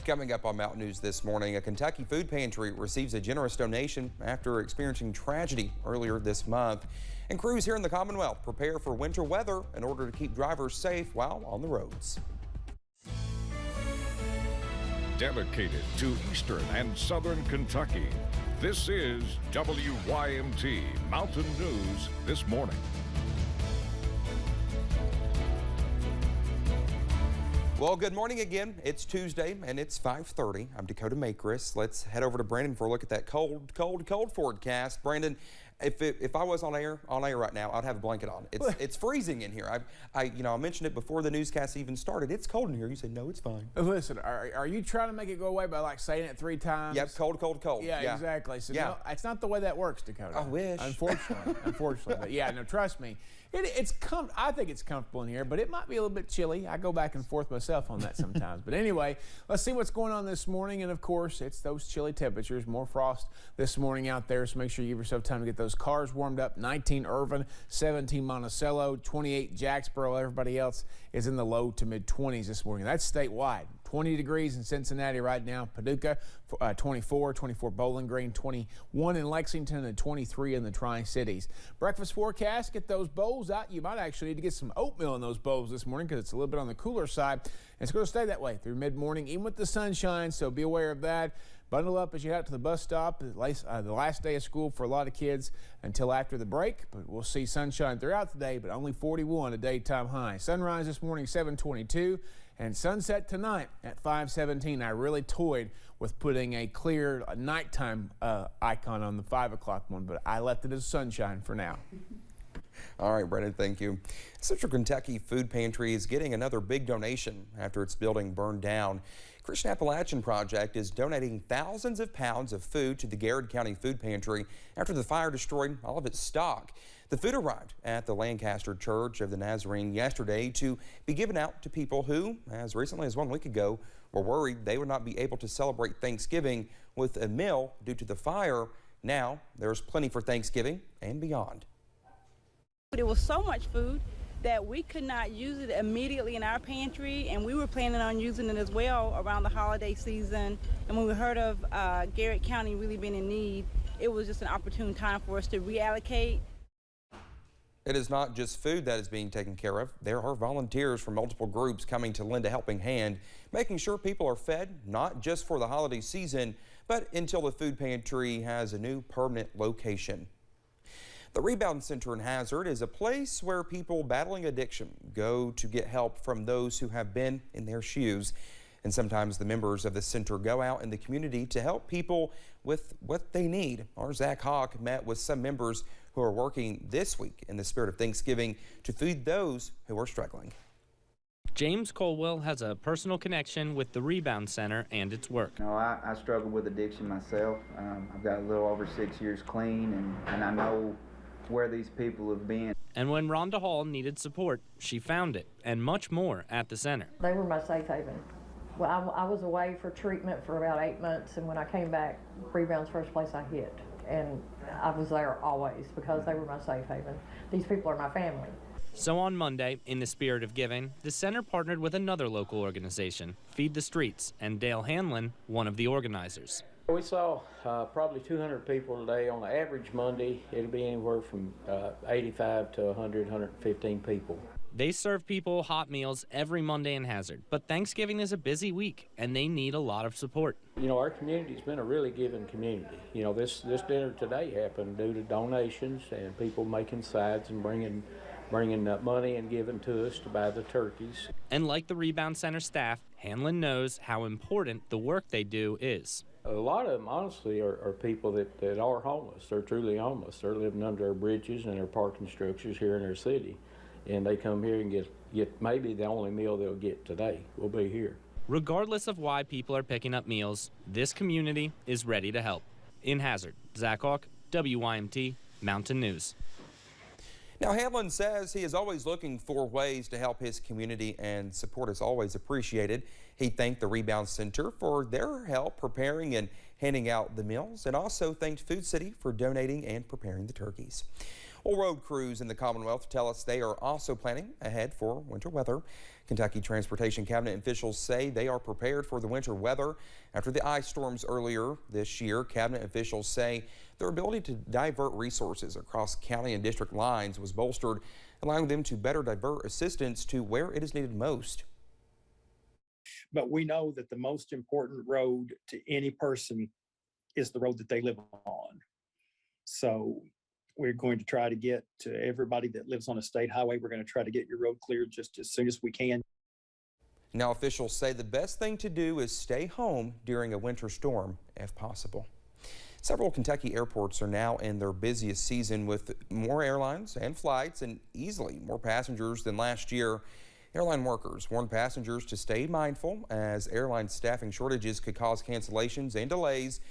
Coming up on Mountain News this morning, a Kentucky food pantry receives a generous donation after experiencing tragedy earlier this month. And crews here in the Commonwealth prepare for winter weather in order to keep drivers safe while on the roads. Dedicated to Eastern and Southern Kentucky, this is WYMT Mountain News this morning. Well, good morning again. It's Tuesday and it's 5:30. I'm Dakota Makris. Let's head over to Brandon for a look at that cold forecast. Brandon, if I was on air right now, I'd have a blanket on. It's freezing in here. I mentioned it before the newscast even started. It's cold in here. You said no, it's fine. Listen, are you trying to make it go away by like saying it 3 times? Yep, cold. Yeah, exactly. So no, it's not the way that works, Dakota. I wish. Unfortunately. But yeah, no, trust me. I think it's comfortable in here, but it might be a little bit chilly. I go back and forth myself on that sometimes. But anyway, let's see what's going on this morning. And of course, it's those chilly temperatures, more frost this morning out there. So make sure you give yourself time to get those cars warmed up. 19 Irvin, 17 Monticello, 28 Jacksboro. Everybody else is in the low to mid 20s this morning. That's statewide. 20 degrees in Cincinnati right now. Paducah, 24 Bowling Green, 21 in Lexington, and 23 in the Tri-Cities. Breakfast forecast, get those bowls out. You might actually need to get some oatmeal in those bowls this morning because it's a little bit on the cooler side. And it's going to stay that way through mid-morning, even with the sunshine, so be aware of that. Bundle up as you head out to the bus stop. The last day of school for a lot of kids until after the break, but we'll see sunshine throughout the day, but only 41 a daytime high. Sunrise this morning, 7:22. And sunset tonight at 5:17. I really toyed with putting a clear nighttime icon on the 5 o'clock one, but I left it as sunshine for now. All right, Brendan, thank you. Central Kentucky Food Pantry is getting another big donation after its building burned down. Christian Appalachian Project is donating thousands of pounds of food to the Garrett County Food Pantry after the fire destroyed all of its stock. The food arrived at the Lancaster Church of the Nazarene yesterday to be given out to people who, as recently as 1 week ago, were worried they would not be able to celebrate Thanksgiving with a meal due to the fire. Now there's plenty for Thanksgiving and beyond. There was so much food that we could not use it immediately in our pantry, and we were planning on using it as well around the holiday season. And when we heard of Garrett County really being in need, it was just an opportune time for us to reallocate. It is not just food that is being taken care of. There are volunteers from multiple groups coming to lend a helping hand, making sure people are fed, not just for the holiday season, but until the food pantry has a new permanent location. The Rebound Center in Hazard is a place where people battling addiction go to get help from those who have been in their shoes. And sometimes the members of the center go out in the community to help people with what they need. Our Zach Hawk met with some members who are working this week in the spirit of Thanksgiving to feed those who are struggling. James Colwell has a personal connection with the Rebound Center and its work. I struggle with addiction myself. I've got a little over 6 years clean, and I know where these people have been. And when Rhonda Hall needed support, she found it and much more at the center. They were my safe haven. Well, I was away for treatment for about 8 months, and when I came back, Rebound's first place I hit. And I was there always because they were my safe haven. These people are my family. So on Monday, in the spirit of giving, the center partnered with another local organization, Feed the Streets, and Dale Hanlon, one of the organizers. We saw probably 200 people today. On the average Monday, it'll be anywhere from 85 to 100, 115 people. They serve people hot meals every Monday in Hazard, but Thanksgiving is a busy week, and they need a lot of support. You know, our community's been a really giving community. You know, this dinner today happened due to donations and people making sides and bringing money and giving to us to buy the turkeys. And like the Rebound Center staff, Hanlon knows how important the work they do is. A lot of them, honestly, are people that are homeless. They're truly homeless. They're living under our bridges and our parking structures here in our city. And they come here and get maybe the only meal they'll get today will be here. Regardless of why people are picking up meals, this community is ready to help. In Hazard, Zach Hawk, WYMT Mountain News. Now, Hanlon says he is always looking for ways to help his community, and support is always appreciated. He thanked the Rebound Center for their help preparing and handing out the meals, and also thanked Food City for donating and preparing the turkeys. Well, road crews in the Commonwealth tell us they are also planning ahead for winter weather. Kentucky Transportation Cabinet officials say they are prepared for the winter weather. After the ice storms earlier this year, Cabinet officials say their ability to divert resources across county and district lines was bolstered, allowing them to better divert assistance to where it is needed most. But we know that the most important road to any person is the road that they live on. So we're going to try to get to everybody that lives on a state highway. We're going to try to get your road cleared just as soon as we can. Now, officials say the best thing to do is stay home during a winter storm if possible. Several Kentucky airports are now in their busiest season with more airlines and flights and easily more passengers than last year. Airline workers warn passengers to stay mindful as airline staffing shortages could cause cancellations and delays.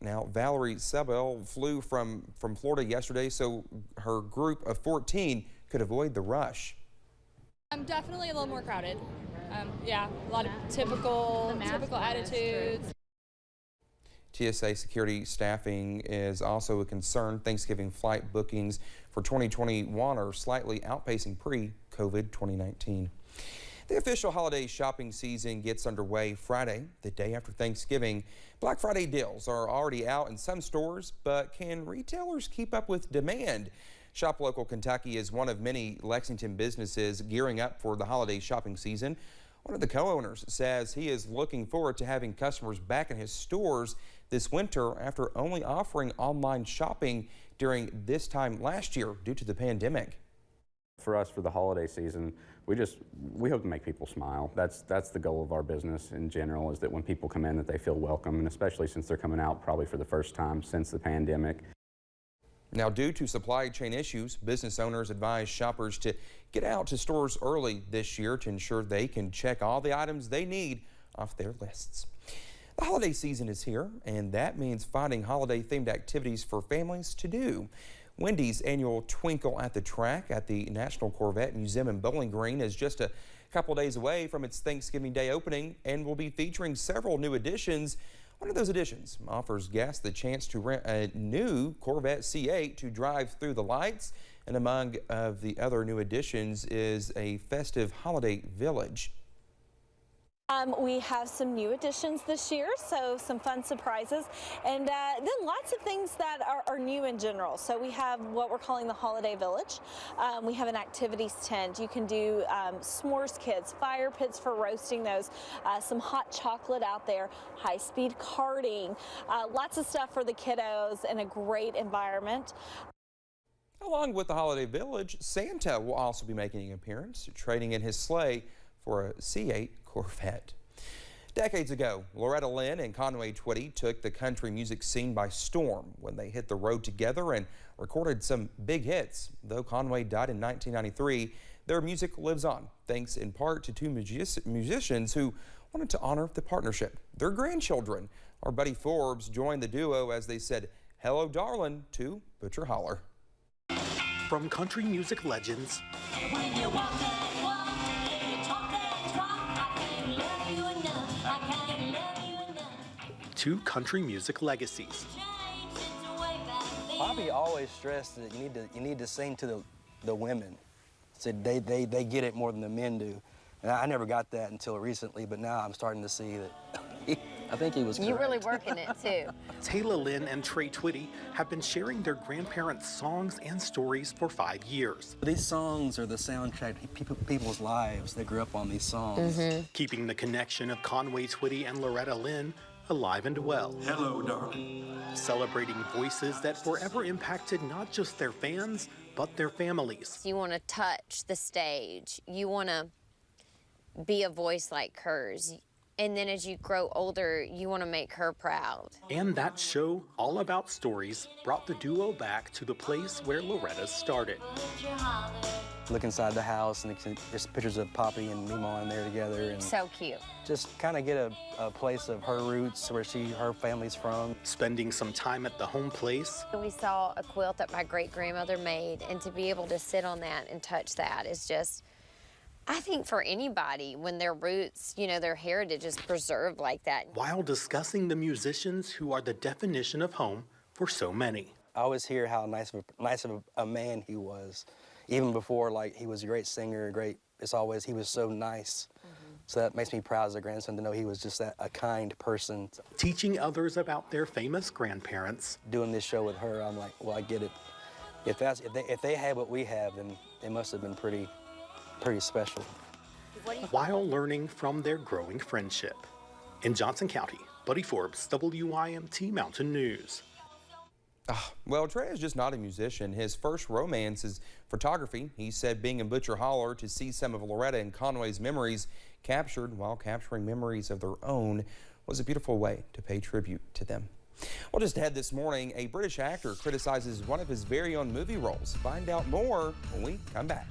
Now, Valerie Sebel flew from Florida yesterday, so her group of 14 could avoid the rush. Definitely a little more crowded. Yeah, a lot of typical attitudes. TSA security staffing is also a concern. Thanksgiving flight bookings for 2021 are slightly outpacing pre-COVID 2019. The official holiday shopping season gets underway Friday, the day after Thanksgiving. Black Friday deals are already out in some stores, but can retailers keep up with demand? Shop Local Kentucky is one of many Lexington businesses gearing up for the holiday shopping season. One of the co-owners says he is looking forward to having customers back in his stores this winter after only offering online shopping during this time last year due to the pandemic. For us, for the holiday season, we hope to make people smile. That's the goal of our business in general, is that when people come in that they feel welcome, and especially since they're coming out probably for the first time since the pandemic. Now, due to supply chain issues, business owners advise shoppers to get out to stores early this year to ensure they can check all the items they need off their lists. The holiday season is here, and that means finding holiday-themed activities for families to do. Wendy's annual Twinkle at the Track at the National Corvette Museum in Bowling Green is just a couple days away from its Thanksgiving Day opening and will be featuring several new additions. One of those additions offers guests the chance to rent a new Corvette C8 to drive through the lights, and among of the other new additions is a festive holiday village. We have some new additions this year, so some fun surprises, and then lots of things that are new in general. So we have what we're calling the Holiday Village. We have an activities tent. You can do s'mores kits, fire pits for roasting those, some hot chocolate out there, high-speed karting, lots of stuff for the kiddos, and a great environment. Along with the Holiday Village, Santa will also be making an appearance, trading in his sleigh for a C8 Corvette. Decades ago, Loretta Lynn and Conway Twitty took the country music scene by storm when they hit the road together and recorded some big hits. Though Conway died in 1993, their music lives on, thanks in part to two musicians who wanted to honor the partnership. Their grandchildren, our Buddy Forbes, joined the duo as they said, "Hello, darling," to Butcher Holler. From country music legends to country music legacies. Bobby always stressed that you need to sing to the women. Said they get it more than the men do. And I never got that until recently, but now I'm starting to see that I think he was correct. You're really working it too. Taylor Lynn and Trey Twitty have been sharing their grandparents' songs and stories for 5 years. These songs are the soundtrack to people's lives. They grew up on these songs. Keeping the connection of Conway Twitty and Loretta Lynn alive and well. Hello, darling. Celebrating voices that forever impacted not just their fans, but their families. You want to touch the stage. You want to be a voice like hers. And then as you grow older, you want to make her proud. And that show, All About Stories, brought the duo back to the place where Loretta started. Look inside the house and there's pictures of Poppy and Meemaw in there together. And so cute. Just kind of get a place of her roots, where her family's from. Spending some time at the home place. We saw a quilt that my great-grandmother made, and to be able to sit on that and touch that is just, I think for anybody, when their roots, you know, their heritage is preserved like that. While discussing the musicians who are the definition of home for so many. I always hear how nice of a man he was, even before like he was a great singer, he was so nice. So that makes me proud as a grandson to know he was just a kind person. Teaching others about their famous grandparents. Doing this show with her, I'm like, well, I get it. If they had what we have, then it must have been pretty special. While learning from their growing friendship. In Johnson County, Buddy Forbes, WYMT Mountain News. Well, Trey is just not a musician. His first romance is photography. He said being in Butcher Holler to see some of Loretta and Conway's memories captured while capturing memories of their own was a beautiful way to pay tribute to them. Well, just ahead this morning, a British actor criticizes one of his very own movie roles. Find out more when we come back.